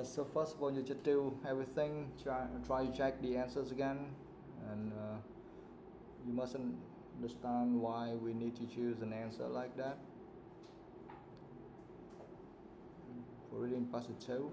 So first of all, you just do everything. Try to check the answers again, and you must understand why we need to choose an answer like that. For reading passage 2.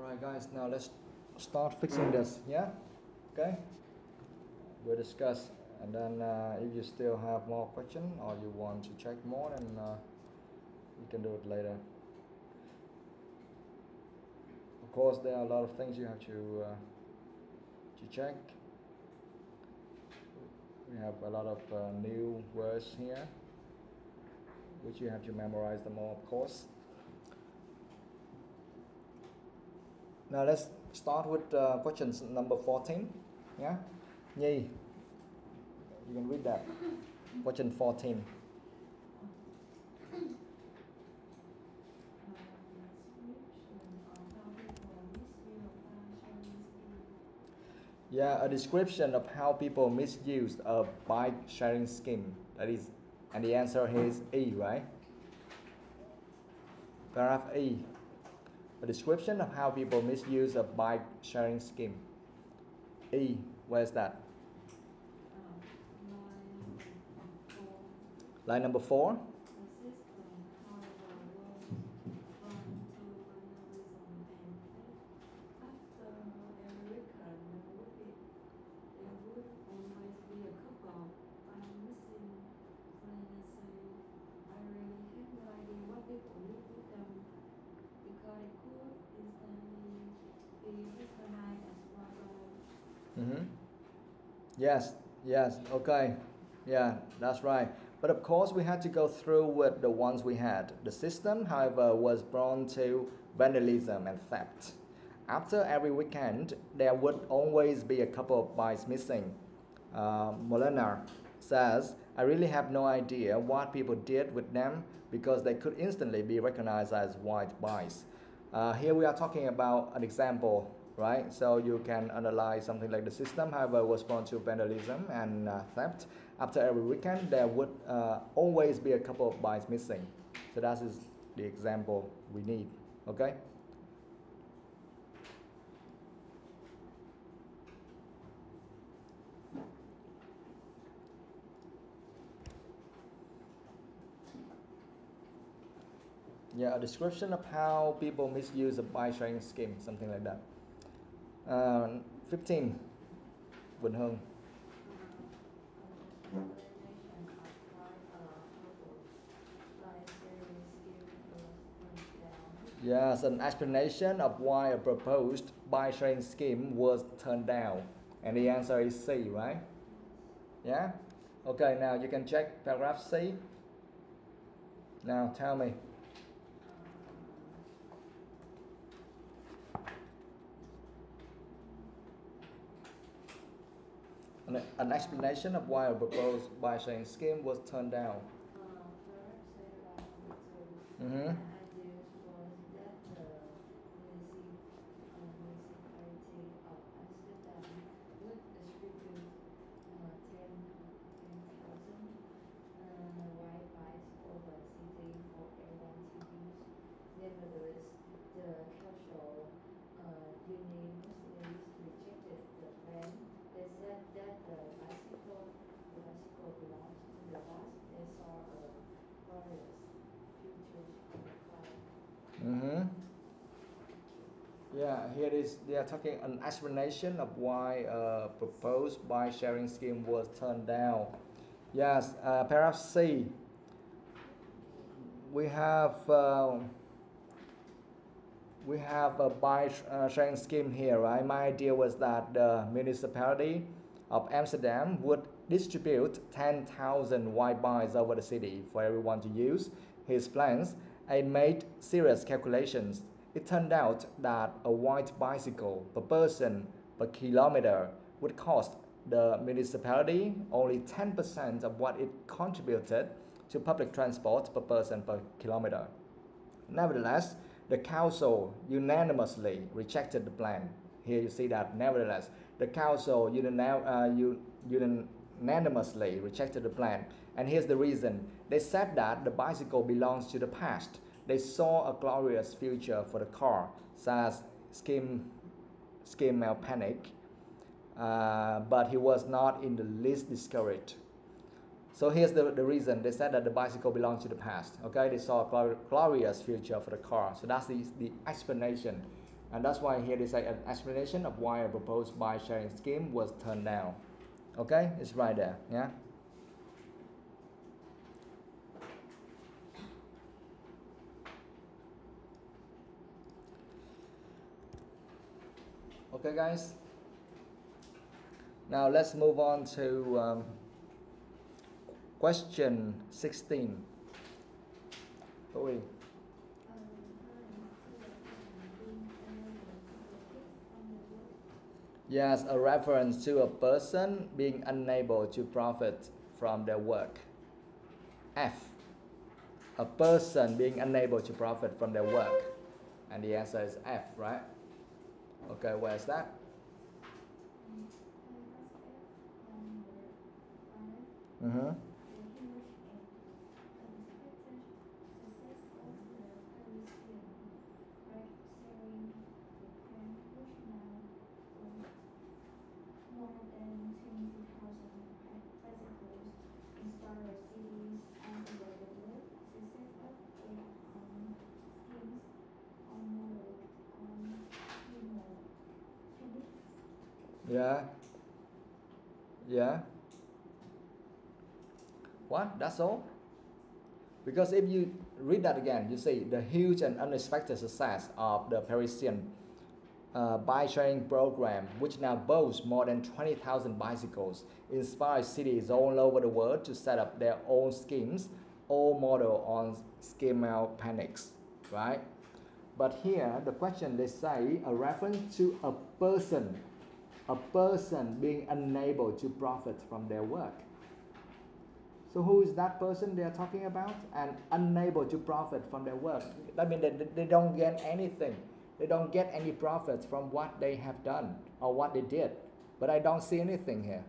Alright guys, now let's start fixing this, yeah? Okay? We'll discuss, and then if you still have more questions or you want to check more, then you can do it later. Of course, there are a lot of things you have to check. We have a lot of new words here, which you have to memorize them all, of course. Now let's start with questions number 14. Yeah, Nhi, you can read that. Question 14. Yeah, a description of how people misuse a bike sharing scheme. That is, and the answer is E, right? Paragraph E. A description of how people misuse a bike sharing scheme. E, where's that? Line number 4. Yes, okay. Yeah, that's right. But of course, we had to go through with the ones we had. The system, however, was prone to vandalism and theft. After every weekend, there would always be a couple of bikes missing. Molina says, I really have no idea what people did with them because they could instantly be recognized as white bikes. Here we are talking about an example, right? So you can analyze something like the system, however, was prone to vandalism and theft. After every weekend, there would always be a couple of bikes missing. So that is the example we need, okay? Yeah, a description of how people misuse a bike sharing scheme, something like that. 15. Vĩnh Hưng. Yes, an explanation of why a proposed bike sharing scheme was turned down. And the answer is C, right? Yeah? Okay, now you can check paragraph C. Now tell me. An explanation of why a proposed bike sharing scheme was turned down. Yeah, here it is. They are talking an explanation of why a proposed bike sharing scheme was turned down. Yes, paragraph C. We have a bike sharing scheme here, right? My idea was that the municipality of Amsterdam would distribute 10,000 white bikes over the city for everyone to use. His plans, I made serious calculations. It turned out that a white bicycle per person per kilometer would cost the municipality only 10% of what it contributed to public transport per person per kilometer. Nevertheless, the council unanimously rejected the plan. Here you see that, nevertheless, the council unanimously rejected the plan. And here's the reason. They said that the bicycle belongs to the past. They saw a glorious future for the car, says scheme panic, but he was not in the least discouraged. So here's the reason. They said that the bicycle belongs to the past. Okay, they saw a glorious future for the car. So that's the explanation And that's why here they say an explanation of why a proposed bike sharing scheme was turned down. Okay, it's right there. Yeah. Okay, guys. Now let's move on to question 16. TOEIC. Yes, a reference to a person being unable to profit from their work. F. A person being unable to profit from their work. And the answer is F, right? Okay, where's that? Mm-hmm. Yeah. Yeah. What? That's all? Because if you read that again, you see the huge and unexpected success of the Parisian bike sharing program, which now boasts more than 20,000 bicycles, inspires cities all over the world to set up their own schemes, all modeled on schema panics, right? But here, the question, they say a reference to a person being unable to profit from their work. So who is that person they are talking about? And unable to profit from their work. That means that they don't get anything. They don't get any profits from what they have done or what they did. But I don't see anything here.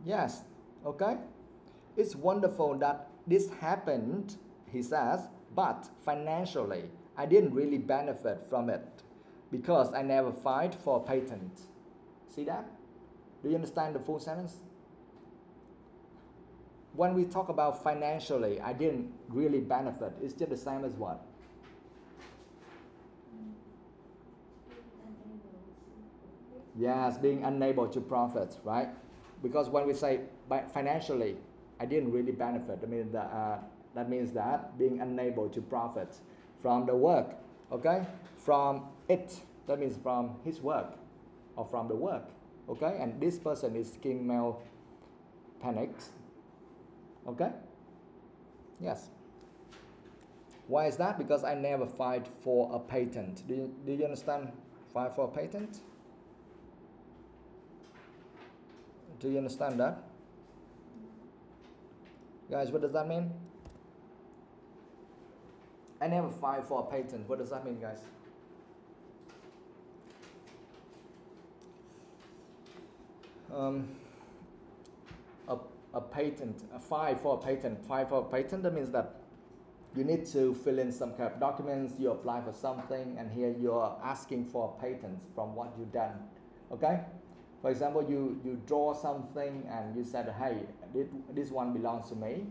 Yes, okay. It's wonderful that this happened, he says, but financially, I didn't really benefit from it because I never filed for a patent. See that? Do you understand the full sentence? When we talk about financially, I didn't really benefit. It's just the same as what? Yes, being unable to profit, right? Because when we say financially, I didn't really benefit. That means that being unable to profit from the work, okay? From it, that means from his work or from the work, okay? And this person is schema panics, okay? Yes. Why is that? Because I never filed for a patent. Do you understand? File for a patent? Do you understand that? Guys, what does that mean? I never filed for a patent. What does that mean, guys? A patent, a file for a patent. File for a patent, that means that you need to fill in some kind of documents, you apply for something, and here you're asking for a patent from what you've done, okay? For example, you draw something and you said, hey, this one belongs to me.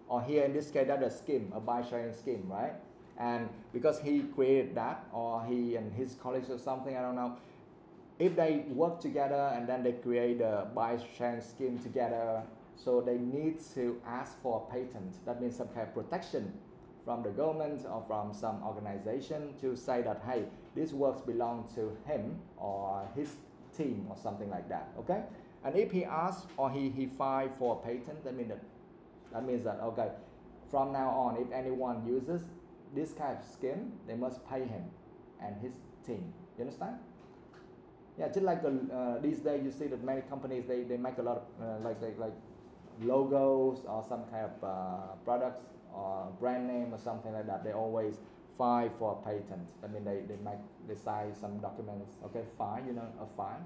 Or here in this case, that's a scheme, a bike sharing scheme, right? And because he created that, or he and his colleagues or something, I don't know. If they work together and then they create a bike sharing scheme together, so they need to ask for a patent. That means some kind of protection from the government or from some organization to say that, hey, these works belong to him or his team or something like that, okay? And if he asks or he filed for a patent, that means that okay, from now on, if anyone uses this kind of scheme, they must pay him and his team. You understand? Yeah, just like these days, you see that many companies they make a lot of like logos or some kind of products or brand name or something like that. They always file for a patent. I mean, they sign some documents. Okay, file, a file.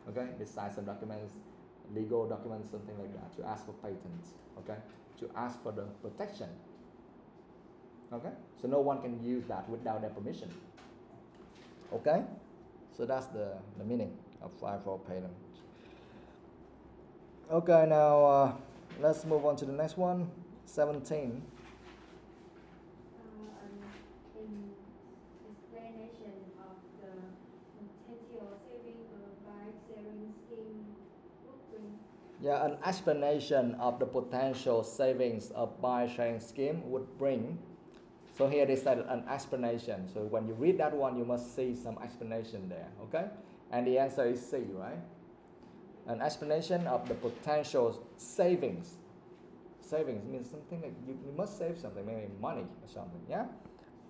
Okay, they sign some documents, legal documents, something like that, to ask for patents. Okay, to ask for the protection. Okay, so no one can use that without their permission. Okay, So that's the meaning of five-fold pattern. Okay, now let's move on to the next one. 17. An explanation of the potential saving by saving scheme would bring. Yeah, an explanation of the potential savings a buy-sharing scheme would bring. So here they said an explanation. So when you read that one, you must see some explanation there, okay? And the answer is C, right? An explanation of the potential savings. Savings means something like you must save something, maybe money or something, yeah?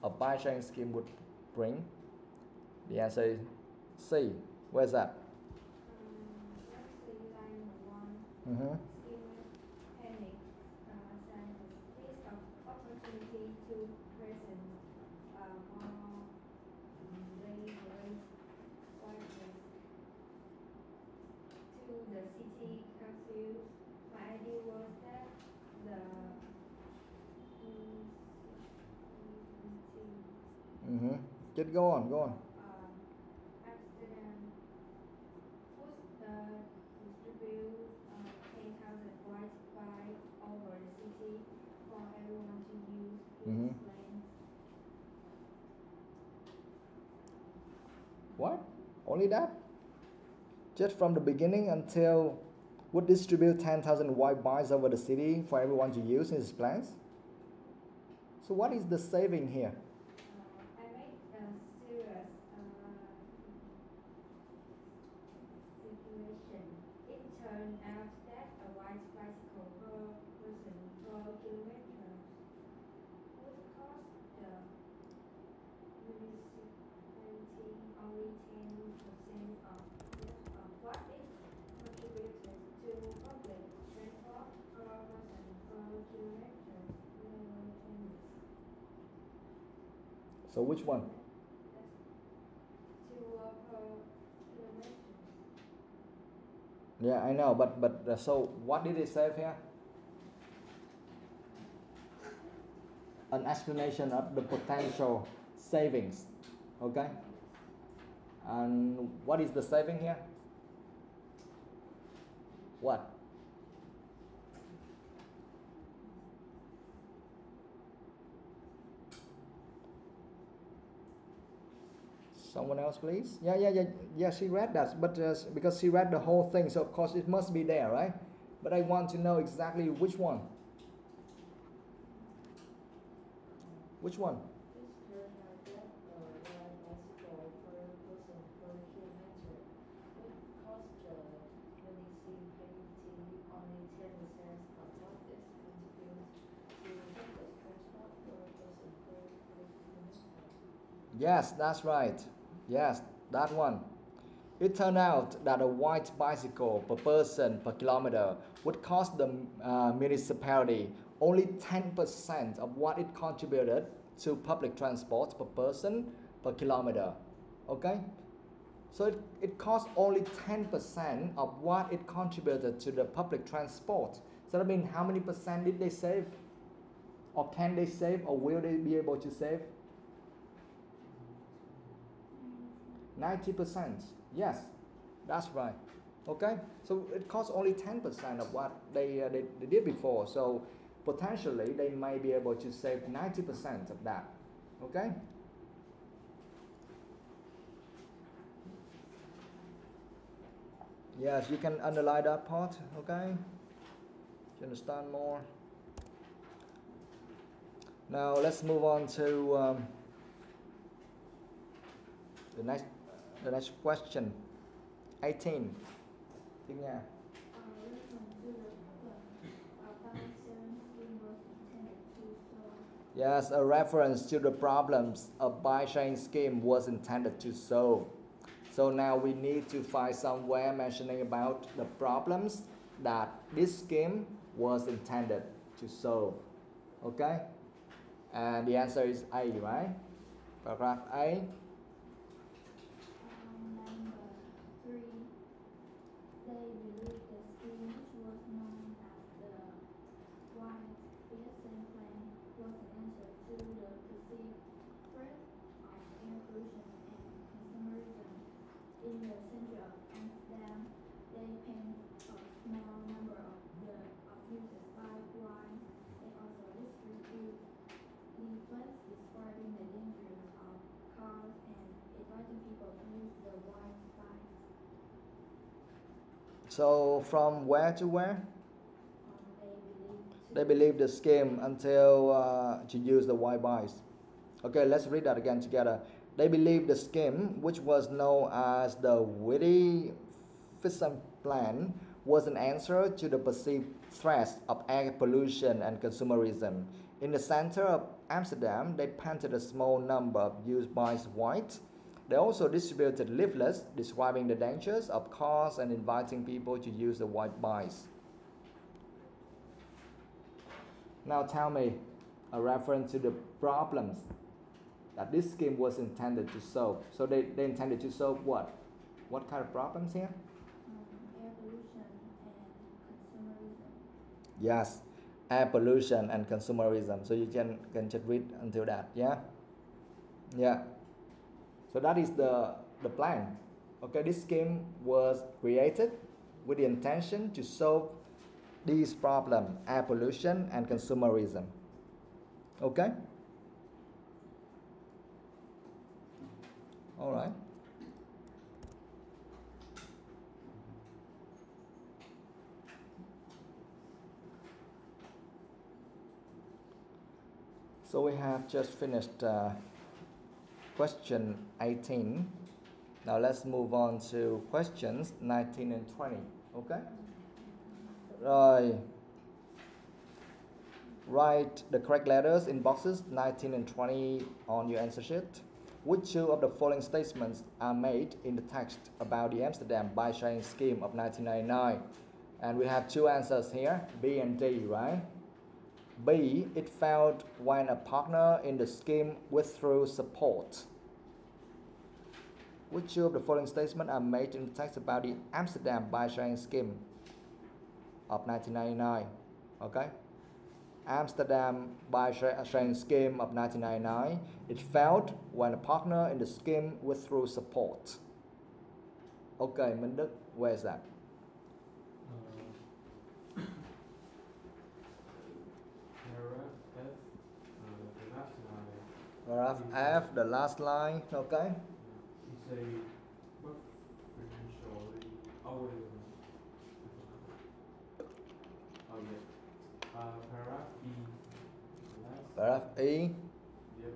A buy-sharing scheme would bring. The answer is C. Where's that? Mm-hmm. Panic, list of opportunity to present more to the city council. My idea was that the Mm-hmm. Just go on. Amsterdam would distribute 10,000 Wi-Fi over the city for everyone to use. Mm-hmm. What? Only that? Just from the beginning until would distribute 10,000 Wi-Fis over the city for everyone to use in his plans? So what is the saving here? I made a serious situation. It turned out that a white bicycle per person per kilometer would cost the municipality only 10% of what it contributed to public transport per person per kilometer. So which one? Per kilometer. Yeah, I know, but so what did they save here? An explanation of the potential savings, okay? And what is the saving here? What? Someone else, please. Yeah. She read that, but because she read the whole thing, so of course it must be there, right? But I want to know exactly which one. Which one? Yes, that's right. Yes, that one. It turned out that a white bicycle per person per kilometer would cost the municipality only 10% of what it contributed to public transport per person per kilometer. Okay? So it costs only 10% of what it contributed to the public transport. So that means how many percent did they save? Or can they save? Or will they be able to save? 90%. Yes, that's right. Okay, so it costs only 10% of what they did before. So potentially they may be able to save 90% of that. Okay. Yes, you can underline that part. Okay. To understand more. Now let's move on to the next question. 18. Tiếng Nga. Yes, a reference to the problems a buy-sharing scheme was intended to solve. So now we need to find somewhere mentioning about the problems that this scheme was intended to solve. Okay? And the answer is A, right? Paragraph A. Amsterdam, they paint a small number of users bike-wise. They also distribute leaflets describing the dangers of cars and inviting people to use the white bikes. So from where to where? They believe They believe the scheme until to use the white bikes. Okay, let's read that again together. They believe the scheme, which was known as the witty fission plan, was an answer to the perceived threats of air pollution and consumerism. In the center of Amsterdam, they painted a small number of used bikes white. They also distributed leaflets describing the dangers of cars and inviting people to use the white bikes. Now tell me a reference to the problems that this scheme was intended to solve. So they intended to solve what? What kind of problems here? air pollution and consumerism. Yes, air pollution and consumerism. So you can just read until that, yeah? Yeah. So that is the plan. Okay, this scheme was created with the intention to solve these problems, air pollution and consumerism. Okay? All right. So we have just finished question 18. Now let's move on to questions 19 and 20. Okay? Rồi. Write the correct letters in boxes 19 and 20 on your answer sheet. Which two of the following statements are made in the text about the Amsterdam bike sharing scheme of 1999? And we have two answers here, B and D, right? B, it failed when a partner in the scheme withdrew support. Which two of the following statements are made in the text about the Amsterdam bike sharing scheme of 1999? Okay? Amsterdam bike sharing scheme of 1999. It failed when a partner in the scheme withdrew support. Okay, Minh Đức, where is that? Paragraph F, the last line, okay? It's a what potentially oh yeah. Paragraph E. Paragraph E. Yep.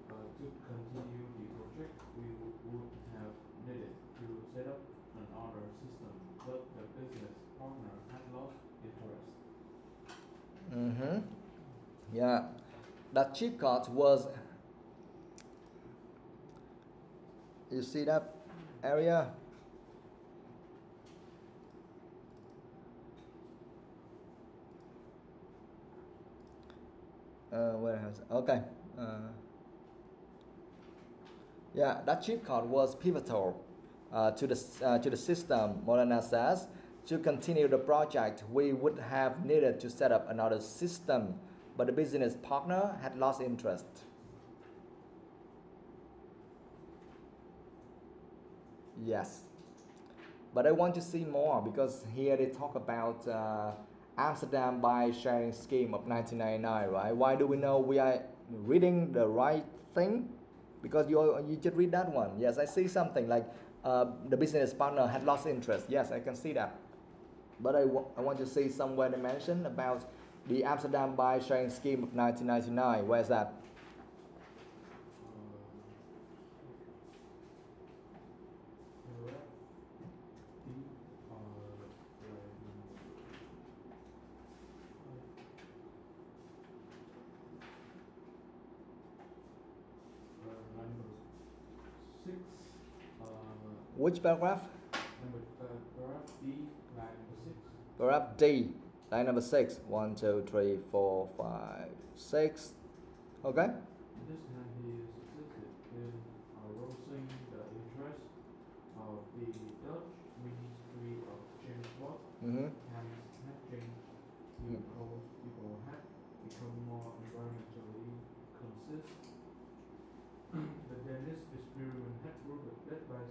To continue the project, we would have needed to set up another system, but the business partner had lost interest. Yeah. That cheat code was, you see that area? Where has okay? Yeah, that cheat code was pivotal to the system. Morana says, to continue the project, we would have needed to set up another system, but the business partner had lost interest. Yes, but I want to see more because here they talk about Amsterdam bike sharing scheme of 1999, right? Why do we know we are reading the right thing? Because you just read that one. Yes, I see something like the business partner had lost interest. Yes, I can see that. But I want to see somewhere they mention about the Amsterdam bike sharing scheme of 1999. Where is that? Which paragraph? Paragraph D, line number 6. Paragraph D, line number 6. 1, 2, 3, 4, 5, 6. Okay? This time he succeeded in arousing the interest of the Dutch Ministry of Transport and Hatching because people had become more environmentally conscious. The Danish experiment had proved that by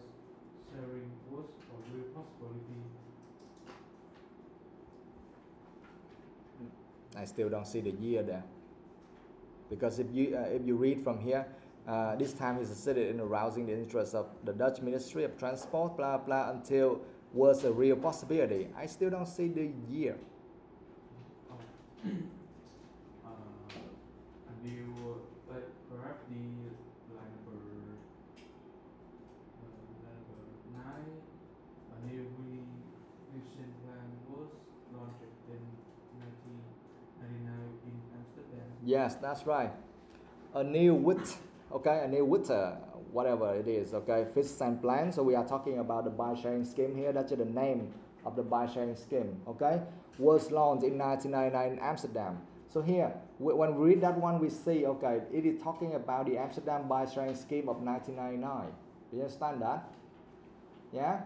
I still don't see the year there. Because if you read from here, this time he succeeded in arousing the interest of the Dutch Ministry of Transport, blah blah, until was a real possibility. I still don't see the year. Perhaps the number 9, a new vision plan was launched in 1999 in Amsterdam. Yes, that's right. A new wit, okay, a new wit, whatever it is, okay, vision plan. So we are talking about the bike sharing scheme here. That's the name of the bike sharing scheme, okay, was launched in 1999 in Amsterdam. So here, when we read that one, we see, okay, it is talking about the Amsterdam bike sharing scheme of 1999. Do you understand that? Yeah?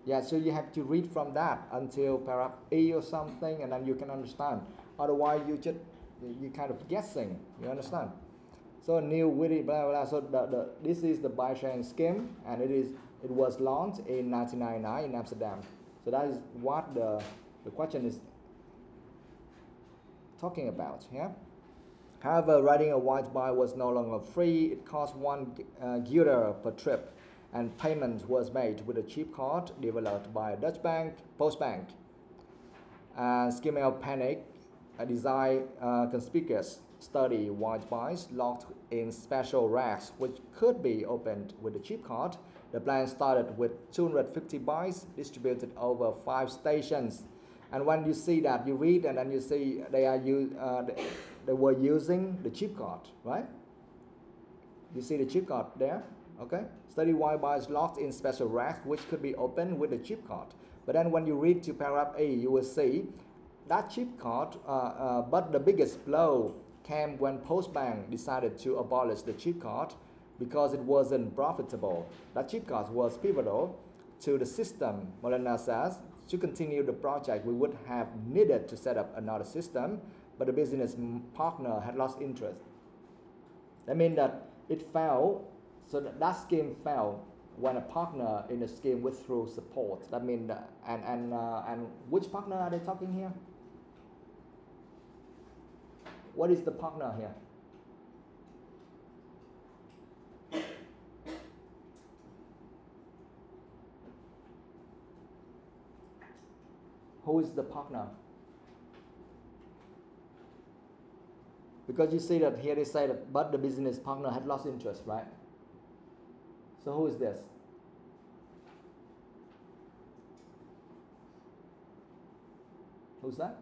Yeah, so you have to read from that until paragraph E or something, and then you can understand. Otherwise, you kind of guessing. You understand? So new witty blah blah. So this is the bike sharing scheme, and it was launched in 1999 in Amsterdam. So that is what the question is talking about. Yeah. However, riding a white bike was no longer free. It cost 1 guilder per trip, and payment was made with a cheap card developed by a Dutch bank, Postbank. Skimmel panic, a design conspicuous study white bikes locked in special racks which could be opened with a cheap card. The plan started with 250 bikes distributed over 5 stations. And when you see that, you read and then you see they were using the chip card, right? You see the chip card there, okay? Study white bikes locked in special racks which could be opened with the chip card. But then when you read to paragraph A, you will see that chip card, but the biggest blow came when Postbank decided to abolish the chip card because it wasn't profitable. That chip card was pivotal to the system. Molina says, to continue the project, we would have needed to set up another system, but the business partner had lost interest. That means that it failed, so that scheme failed when a partner in the scheme withdrew support. That means, and which partner are they talking here? What is the partner here? Who is the partner? Because you see that here they say that, but the business partner had lost interest, right? So who is this? Who's that?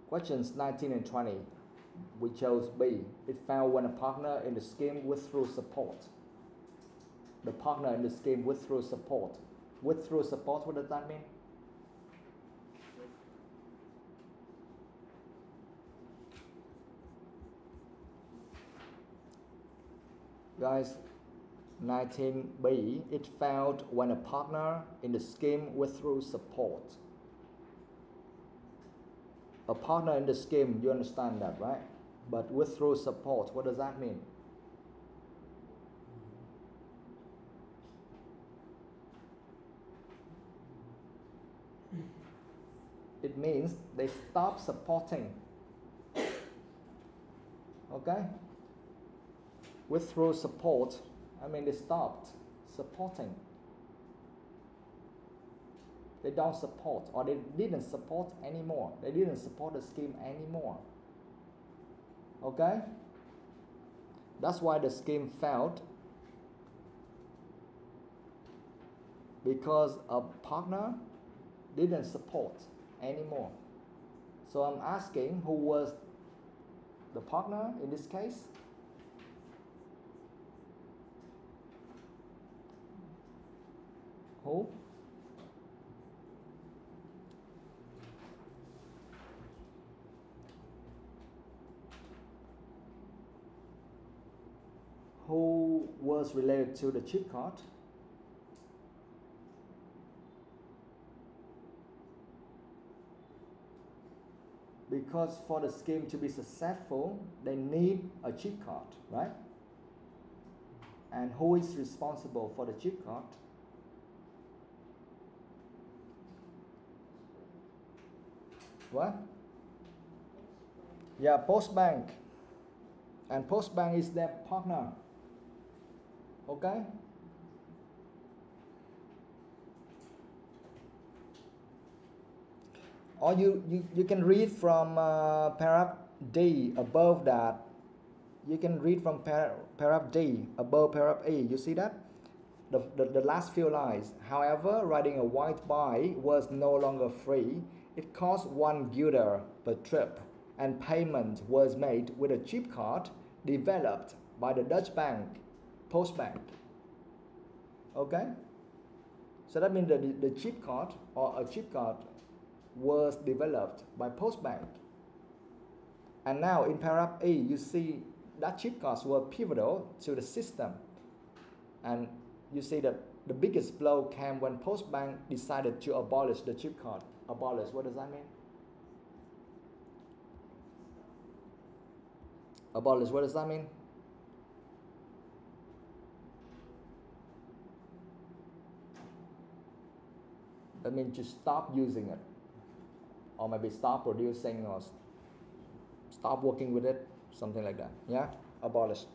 Questions 19 and 20. We chose B. It failed when a partner in the scheme withdrew support. The partner in the scheme withdrew support. Withdrew support, what does that mean? Guys, 19B, it failed when a partner in the scheme withdrew support. A partner in the scheme, you understand that, right? But withdrew support, what does that mean? It means they stop supporting. Okay? Withdrew support, I mean they stopped supporting. They don't support, or they didn't support anymore. They didn't support the scheme anymore. Okay? That's why the scheme failed. Because a partner didn't support anymore. So I'm asking, who was the partner in this case? Who? Who was related to the chip card? Because for the scheme to be successful, they need a chip card, right? And who is responsible for the chip card? What? Yeah, Postbank. And Postbank is their partner. Okay? Or you can read from paragraph D above that. You can read from paragraph D above paragraph E. You see that? The last few lines. However, riding a white bike was no longer free. It cost 1 guilder per trip, and payment was made with a chip card developed by the Dutch bank, Postbank. Okay? So that means the chip card or a chip card was developed by Postbank. And now in paragraph E, you see that chip cards were pivotal to the system. And you see that the biggest blow came when Postbank decided to abolish the chip card. Abolish, what does that mean? Abolish, what does that mean? That means to stop using it, or maybe stop producing, or stop working with it, something like that. Yeah, abolish.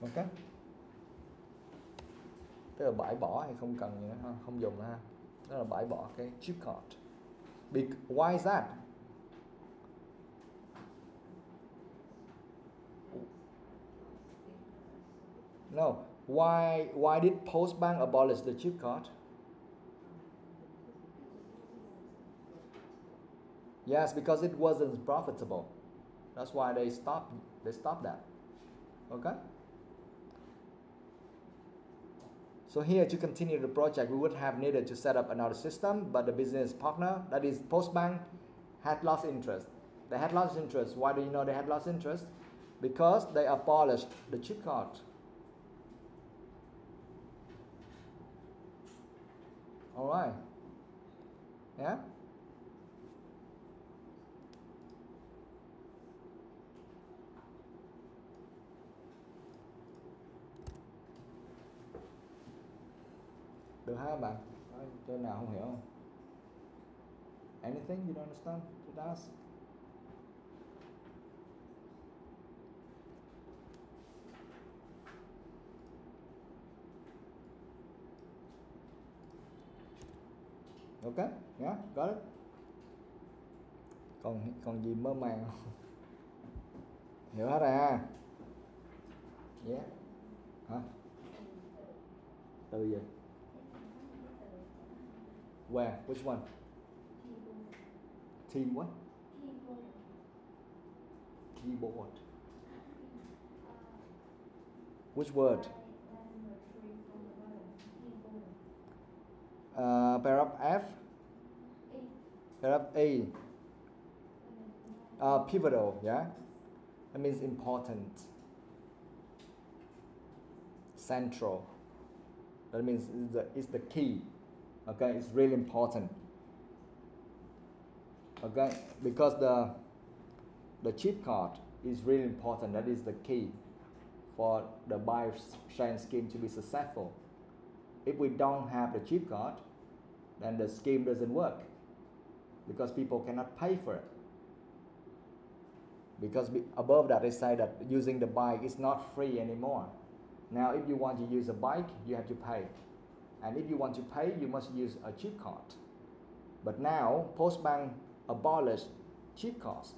Okay. Tức là bãi bỏ hay không cần gì nữa ha, không dùng nữa ha. Đó là bãi bỏ cái chip card. Why is that? No. Why did Postbank abolish the chip card? Yes, because it wasn't profitable. That's why they stopped that. Okay? So here, to continue the project, we would have needed to set up another system, but the business partner, that is Postbank, had lost interest. They had lost interest. Why do you know they had lost interest? Because they abolished the chip card. All right. Yeah? Được ha các bạn? Chỗ nào không hiểu không? Anything you don't understand? Just ask. Okay, yeah, got it. Còn gì mơ màng không? Hiểu hết rồi ha? Yeah. Hả? Từ gì? Where? Which one? Team what? Keyboard. Which word? Paragraph F. Paragraph A. Pivotal, yeah? That means important. Central. That means it's the key. Okay, it's really important. Okay, because the chip card is really important. That is the key for the buy sharing scheme to be successful. If we don't have the chip card, then the scheme doesn't work because people cannot pay for it. Because above that they say that using the bike is not free anymore. Now if you want to use a bike, you have to pay. And if you want to pay, you must use a chip card. But now Postbank abolished chip cards.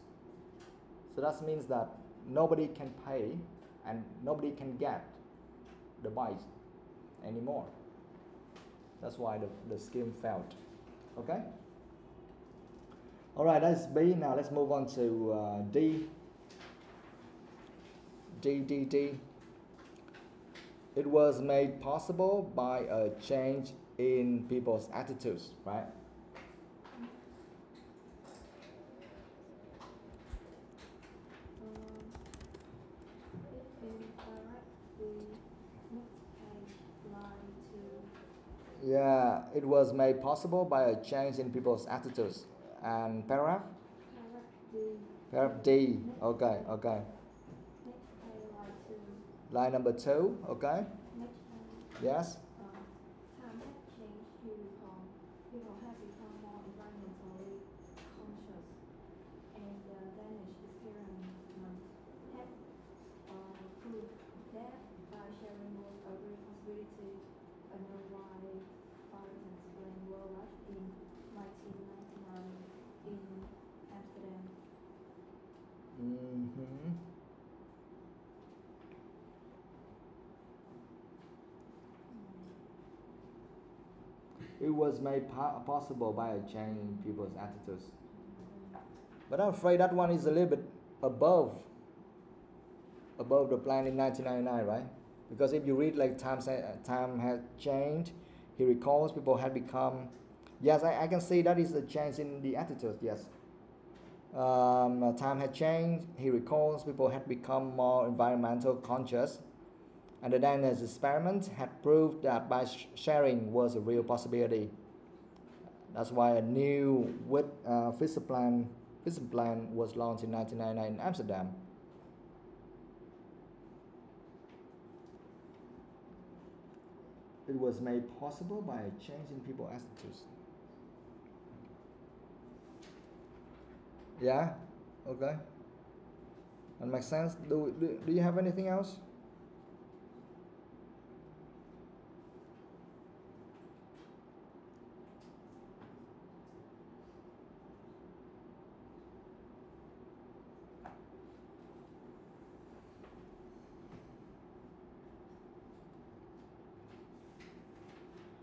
So that means that nobody can pay and nobody can get the bike anymore. That's why the scheme failed. Okay? Alright, that's B. Now let's move on to D. D. It was made possible by a change in people's attitudes, right? Yeah, it was made possible by a change in people's attitudes. And paragraph? D. Paragraph D. Okay, okay. Next paragraph 2. Line number 2. Okay. Next Yes. time has changed, he recalled. People have become more environmentally conscious, and the Danish experiment had proved that by sharing was a responsibility. Another why Farrington's plane were rushed in 1999 in Amsterdam. Mm-hmm. It was made possible by a change in people's attitudes. But I'm afraid that one is a little bit above the plan in 1999, right? Because if you read like time has changed, he recalls people had become. Yes, I can see that is a change in the attitudes. Yes. Time had changed. He recalls people had become more environmental conscious, and the Danish experiment had proved that by sharing was a real possibility. That's why a new vision plan was launched in 1999 in Amsterdam. It was made possible by a change in people's attitudes. Yeah? Okay. That makes sense. Do you have anything else?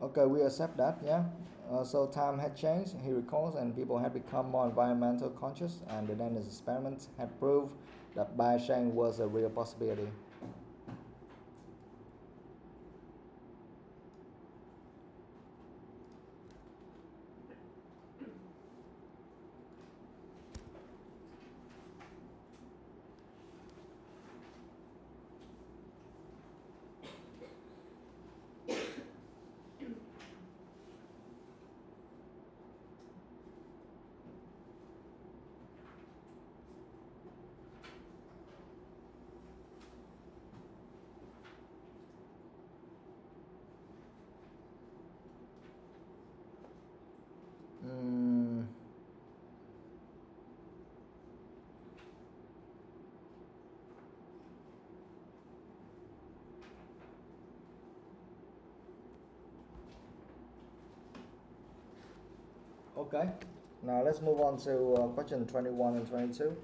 Okay, we accept that, yeah. So time had changed, he recalls, and people had become more environmental conscious, and the Danish experiment had proved that bioshang was a real possibility. Okay, now let's move on to question 21 and 22.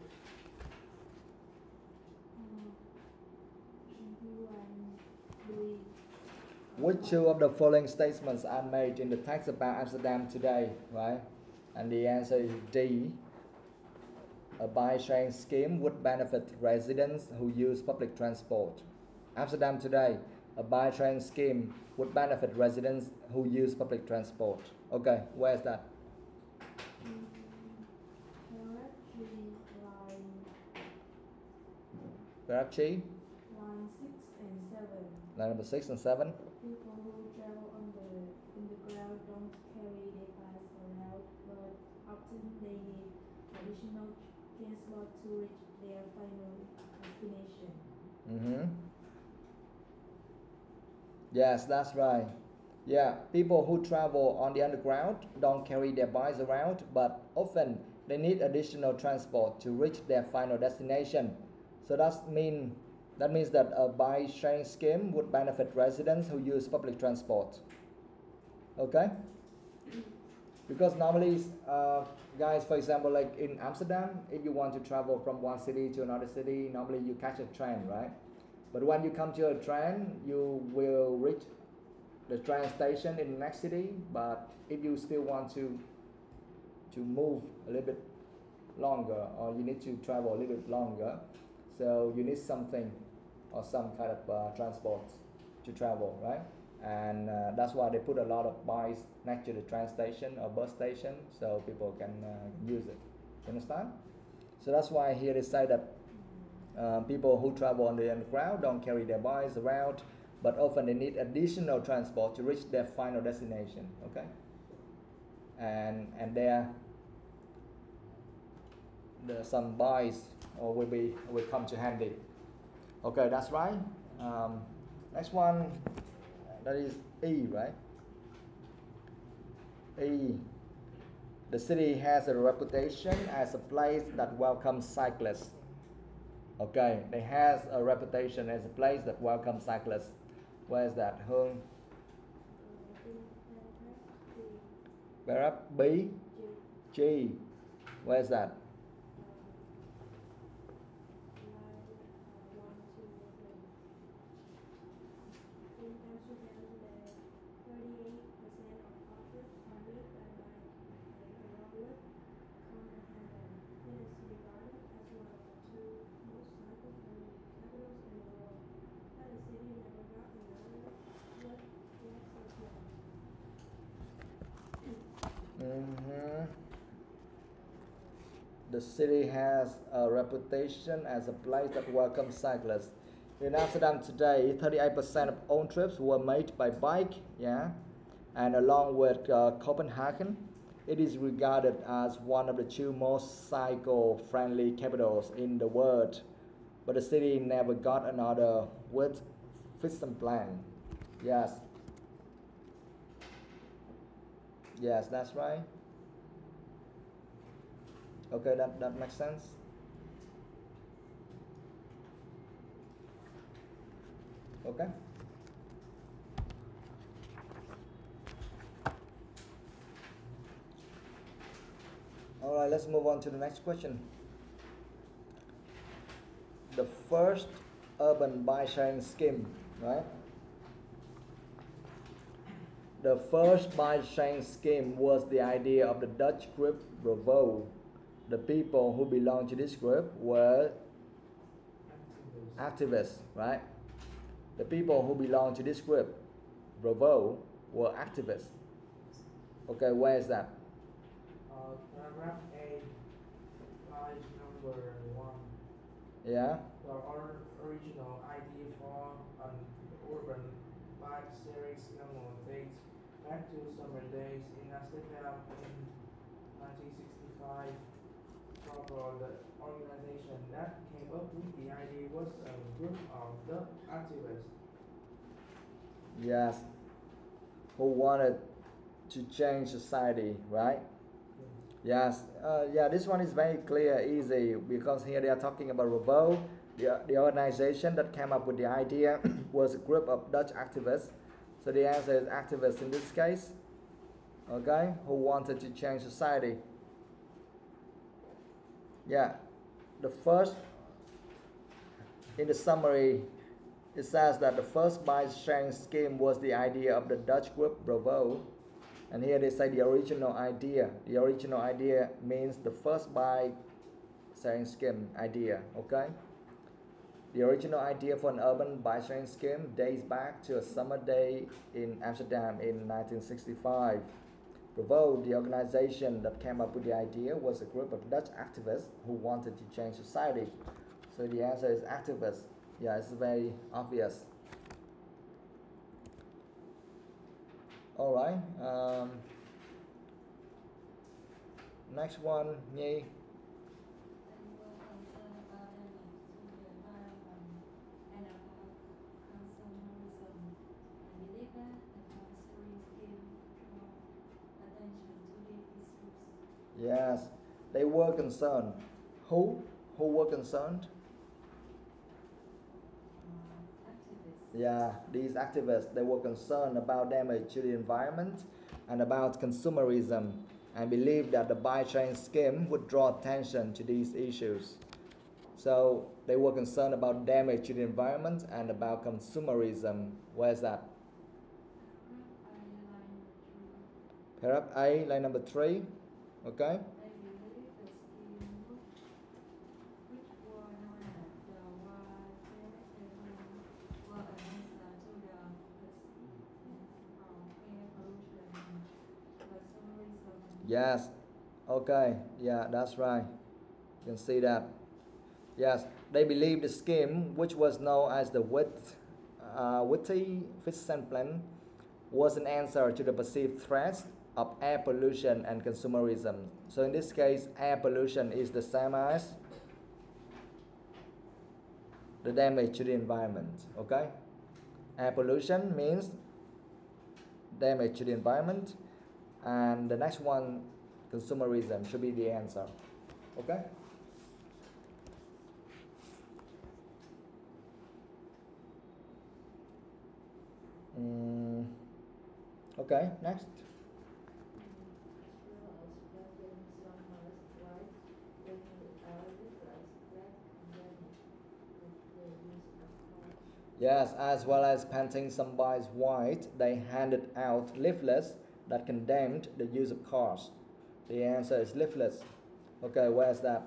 Which two of the following statements are made in the text about Amsterdam today, right? And the answer is D. A bike-sharing scheme would benefit residents who use public transport. Amsterdam today, a bike-sharing scheme would benefit residents who use public transport. Okay, where is that? Karachi. Line 6 and 7. Line number 6 and 7. People who travel in the ground don't carry their bags around, but often they need additional transport to reach their final destination. Mm-hmm. Yes, that's right. Yeah, people who travel on the underground don't carry their bikes around, but often they need additional transport to reach their final destination. So that means that a bike sharing scheme would benefit residents who use public transport. Okay? Because normally, guys, for example, like in Amsterdam, if you want to travel from one city to another city, normally you catch a train, right? But when you come to a train, you will reach the train station in the next city. But if you still want to move a little bit longer, or you need to travel a little bit longer, so you need something or some kind of transport to travel, right? And that's why they put a lot of bikes next to the train station or bus station, so people can use it. You understand? So that's why here they say that people who travel on the underground don't carry their bikes around, but often they need additional transport to reach their final destination. Okay? And some buys or will come to handy. Okay, that's right. Next one, that is E, right? E. The city has a reputation as a place that welcomes cyclists. Okay, they has a reputation as a place that welcomes cyclists. Where is that? Hương? Verb B. G. Where is that? The city has a reputation as a place that welcomes cyclists. In Amsterdam today, 38% of all trips were made by bike, yeah, and along with Copenhagen, it is regarded as one of the two most cycle-friendly capitals in the world. But the city never got another with vision plan. Yes. Yes, that's right. Okay, that makes sense. Okay. All right, let's move on to the next question. The first urban bike sharing scheme, right? The first bike sharing scheme was the idea of the Dutch group Bravo. The people who belonged to this group were activists, right? The people who belonged to this group, Bravo, were activists. Okay, where is that? Paragraph A, page number 1. Yeah. The original idea for an urban bike sharing scheme dates back to summer days in Amsterdam in 1965. The organization that came up with the idea was a group of Dutch activists. Yes. Who wanted to change society, right? Yes. Yeah, this one is very clear, easy, because here they are talking about Bravo. The organization that came up with the idea was a group of Dutch activists. So the answer is activists in this case. Okay, who wanted to change society. Yeah, the first, in the summary, it says that the first bike sharing scheme was the idea of the Dutch group Bravo. And here they say the original idea. The original idea means the first bike sharing scheme idea, okay? The original idea for an urban bike sharing scheme dates back to a summer day in Amsterdam in 1965. Bravo, the organization that came up with the idea, was a group of Dutch activists who wanted to change society. So the answer is activists. Yeah, it's very obvious. All right. Next one, Nhi. Yes, they were concerned. Who were concerned? Activists. Yeah, these activists, they were concerned about damage to the environment and about consumerism, and believed that the bike sharing scheme would draw attention to these issues. So they were concerned about damage to the environment and about consumerism. Where's that? Paragraph A, line number 3. Okay. Yes. Okay. Yeah, that's right. You can see that. Yes, they believed the scheme, which was known as the witty fission plan, was an answer to the perceived threats of air pollution and consumerism. So in this case, air pollution is the same as the damage to the environment. Okay, air pollution means damage to the environment, and the next one, consumerism, should be the answer. Okay. Okay, next. Yes, as well as painting some boys white, they handed out leaflets that condemned the use of cars. The answer is leaflets. Okay, where's that?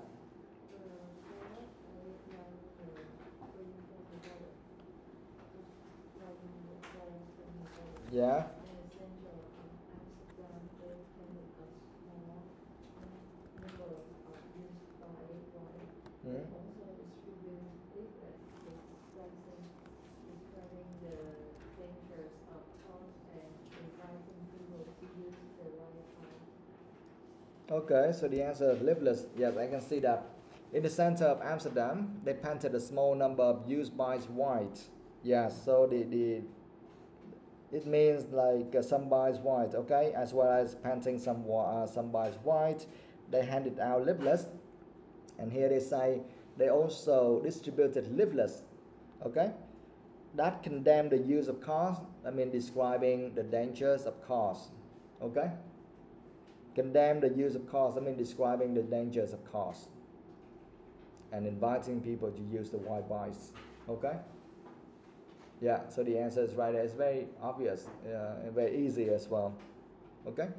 Yeah. Okay, so the answer is leaflets. Yes, I can see that. In the center of Amsterdam, they painted a small number of used bikes white. Yeah, so it means like some bikes white, okay, as well as painting some bikes white. They handed out leaflets, and here they say they also distributed leaflets, okay, that condemn the use of cars. I mean, describing the dangers of cars, okay. Condemn the use of cars, I mean describing the dangers of cars, and inviting people to use the white bikes. Okay. Yeah, so the answer is right there. It's very obvious and very easy as well. Okay.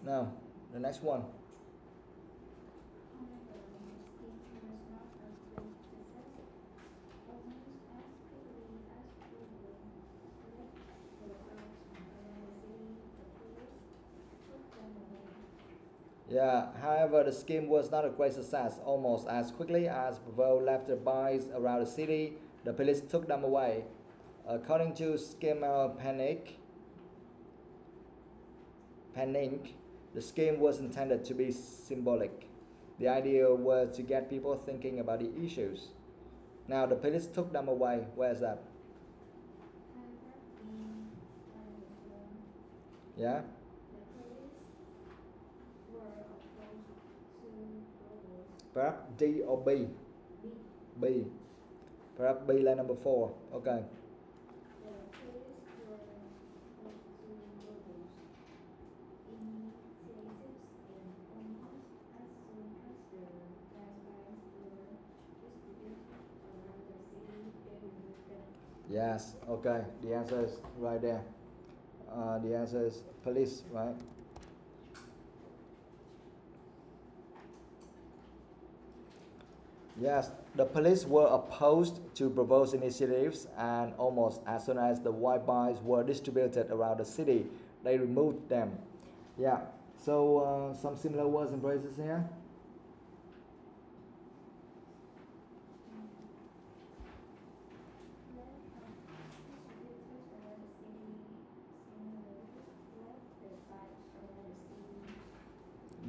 Now the next one. Yeah, however, the scheme was not a great success. Almost as quickly as Bravo left the bikes around the city, the police took them away. According to schemer Panic, the scheme was intended to be symbolic. The idea was to get people thinking about the issues. Now the police took them away. Where is that? Yeah. Perhaps D or B? B. Perhaps B là number 4. Okay. Yes, okay. The answer is right there. The answer is police, right? Yes, the police were opposed to Bravo's initiatives, and almost as soon as the white bikes were distributed around the city, they removed them. Yeah, so some similar words and phrases here.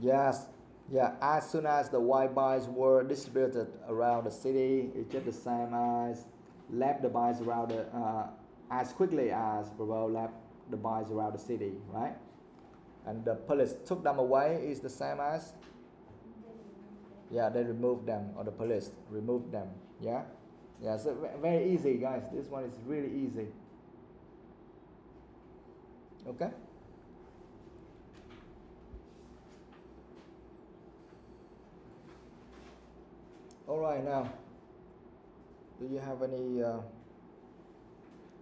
Yes, yeah, as soon as the white bikes were distributed around the city, it's just the same as left the bikes around the, as quickly as Bravo left the bikes around the city, right? And the police took them away is the same as, yeah, they removed them, or the police removed them, yeah? Yeah, so very easy, guys. This one is really easy. Okay? All right, now, do you have any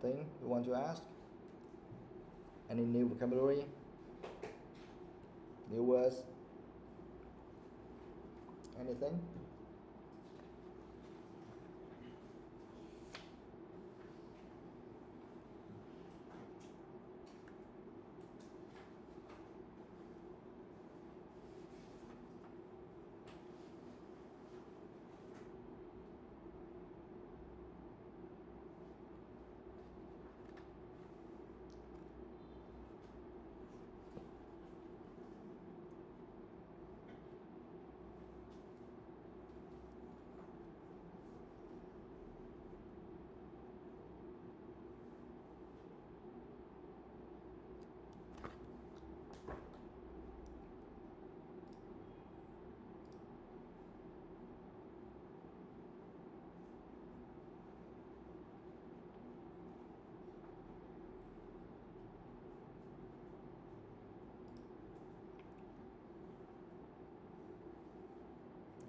thing you want to ask? Any new vocabulary? New words? Anything?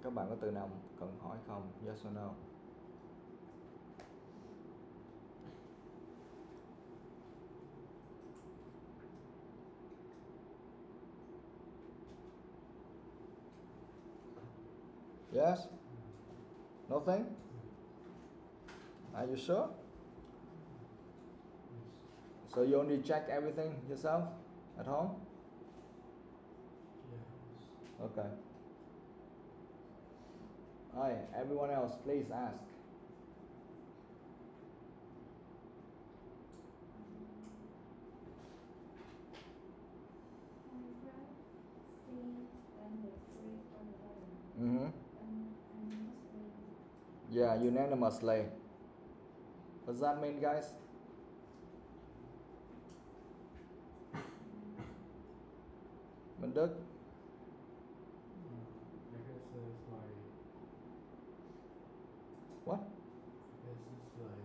Các bạn có từ nào cần hỏi không? Yes or no? Yes? Nothing? Are you sure? So you only check everything yourself at home? Yes. Okay. Alright, everyone else, please ask. Mm-hmm. Yeah, unanimously. What does that mean, guys? Minh Đức? I guess it's like. What? I guess it's like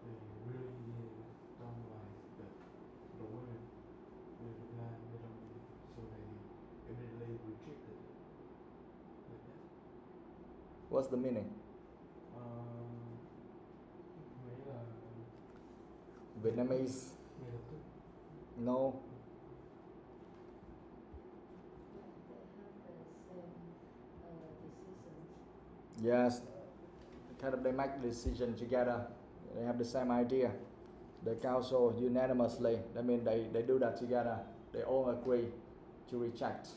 they really don't like the women with the man. They don't, so they immediately rejected it. Like that. What's the meaning? Nghĩ là Vietnamese? ngay lập tức. No. Yes. Kind of they make the decision together. They have the same idea. The council unanimously. That means they do that together. They all agree to reject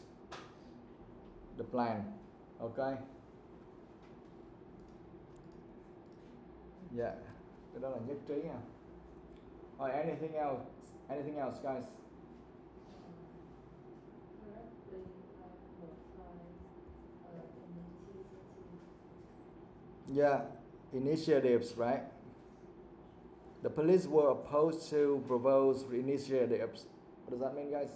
the plan. Okay? Yeah. Cái đó là nhất trí nha. Or anything else? Anything else, guys? Yeah, initiatives, right? The police were opposed to proposed initiatives. What does that mean, guys?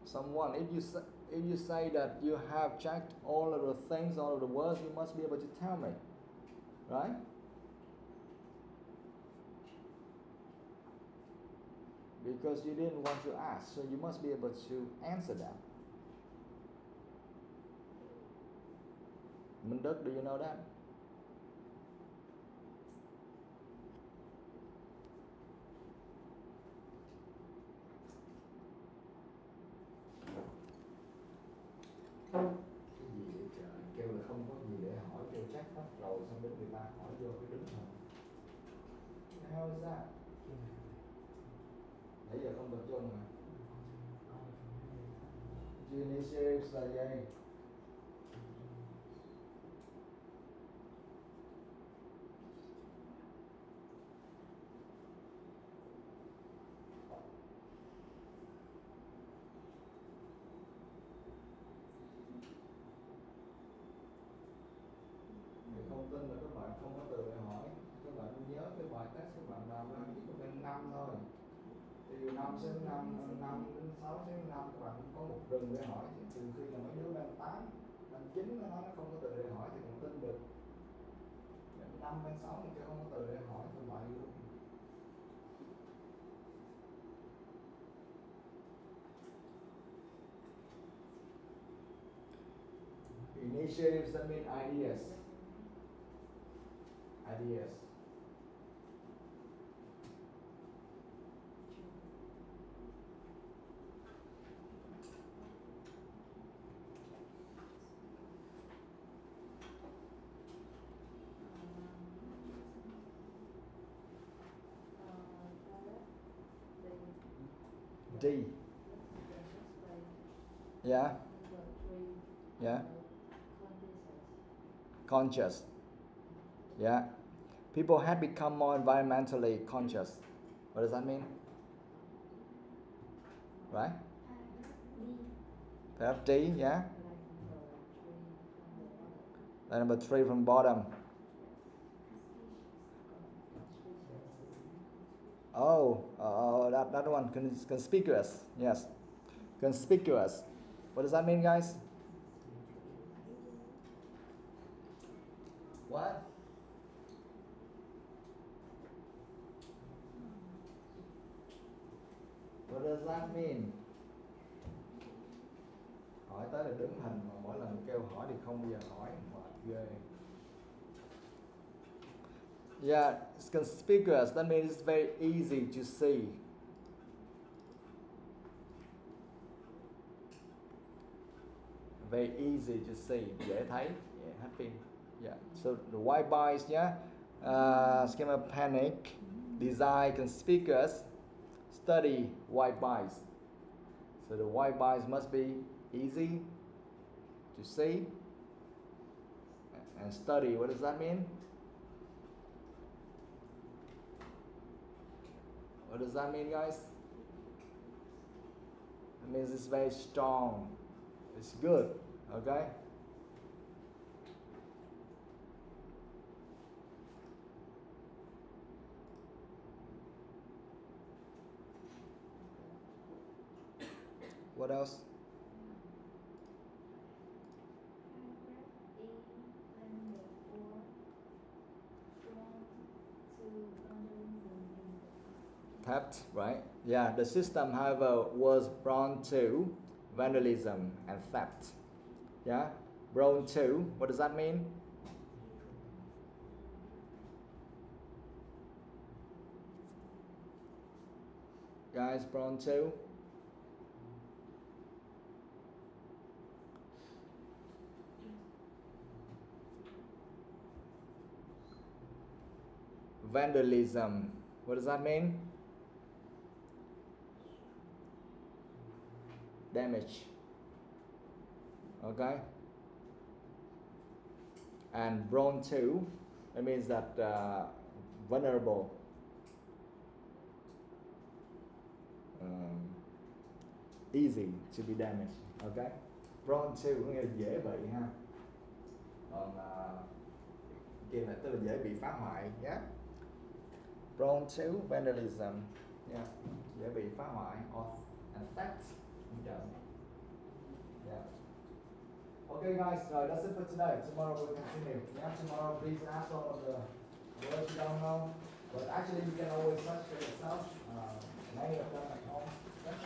Someone, if you say that you have checked all of the things, all of the words, you must be able to tell me, right? Because you didn't want to ask, so you must be able to answer that. Minh Đức, do you know that? Cái gì vậy trời, kêu là không có gì để hỏi, kêu chắc hết rồi, xong đến người ta hỏi vô cái đứng thôi. How is that? Nãy giờ không tập trung mà. Initiatives là gì? Không tin là các bạn không có từ để hỏi. Các bạn nhớ cái bài test các bạn làm ra chỉ có bên 5 thôi. Từ 5 đến 5, 5 đến 6 đến 5 các bạn có một từ để hỏi. Thì từ khi là mấy đứa bên 8, bên 9 nó nói nó không có từ để hỏi thì còn tin được. Bên 5, bên 6 mình chưa không có từ để hỏi thì bậy luôn. Initiatives, that mean ideas. Ideas. D. Yeah. Yeah. Conscious. Yeah. People had become more environmentally conscious. What does that mean? Right? Perhaps D, yeah. And number 3 from bottom. That one, conspicuous. Yes, conspicuous. What does that mean, guys? What? What does that mean? Hỏi tới là đứng hình mà mỗi lần kêu hỏi thì không bao giờ hỏi, mệt ghê. Yeah, it's conspicuous. That means it's very easy to see. Very easy to see. Dễ thấy. Yeah, happy. Yeah. So the white boys, yeah. Schema panic. Design conspicuous. Study white boys. So the white boys must be easy to see. And study, what does that mean? What does that mean, guys? It means it's very strong. It's good, okay? What else? Theft, right? Yeah, the system, however, was prone to vandalism and theft. Yeah, prone to, what does that mean? Guys, prone to? Vandalism, what does that mean? Damage. Okay. And prone to, it means that vulnerable. Easy to be damaged. Okay. Prone to có nghĩa là dễ bị ha. Còn kia là tức là dễ bị phá hoại. Yeah. Prone to vandalism. Yeah. Dễ bị phá hoại or and theft. Yeah. Okay, guys, that's it for today. Tomorrow we'll continue. Yeah, tomorrow please ask all of the words you don't know. But actually, you can always search for yourself. Many of them at home. Okay?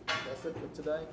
That's it for today.